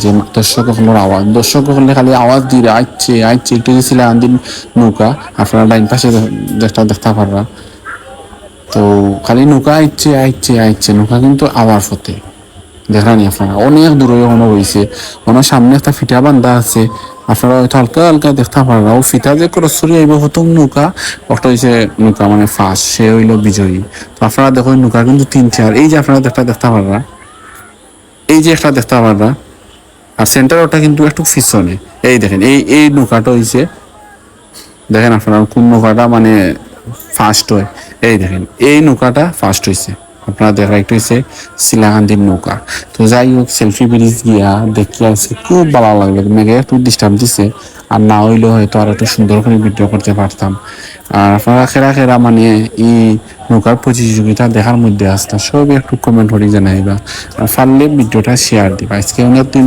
যে দর্শক হলোর আওয়াজ, দর্শক হলে খালি আওয়াজ দিয়ে আইচ্ছে আইচ্ছে একটু গেছিল আন্দিন নৌকা আপনারা ডাইন পাশে দেখতে পাররা। তো খালি নৌকা আইচ্ছে আইচ্ছে আইচ্ছে, নৌকা কিন্তু আওয়ার পথে দেখানি আপনারা অনেক দূরে এখনো রয়েছে। ওনার সামনে একটা ফিটা বান্ধা আছে, আপনারা হয়তো হালকা হালকা দেখতে পাররা। ও ফিটা যে ক্রসরি আইব প্রথম নৌকা ওটা হয়েছে নৌকা মানে ফার্স্ট, সে হইল বিজয়ী। তো আপনারা দেখো নৌকা কিন্তু তিন চার, এই যে আপনারা দেখতে পাররা, এই যে একটা দেখতে পাররা, আর সেন্টার ওটা কিন্তু একটু পিছনে। এই দেখেন এই এই নৌকাটা হয়েছে, দেখেন আপনারা কোন নৌকাটা মানে ফার্স্ট হয়। এই দেখেন এই নৌকাটা ফার্স্ট হয়েছে, আপনারা দেখা একটু হয়েছে শিলাকান্দির নৌকা। তো যাই হোক সেলফি ব্রিজ গিয়া দেখি আসছে, খুব ভালো লাগলো। মেঘে একটু ডিস্টার্ব দিছে, আর না হইলেও হয়তো আর একটু সুন্দর করে ভিডিও করতে পারতাম। আর আপনারা খেরা খেরা মানে এই নৌকার প্রতিযোগিতা দেখার মধ্যে আসতাম, সবই একটু কমেন্ট করে জানাইবা, আর পারলে ভিডিওটা শেয়ার দিবা। আজকে অনেক দিন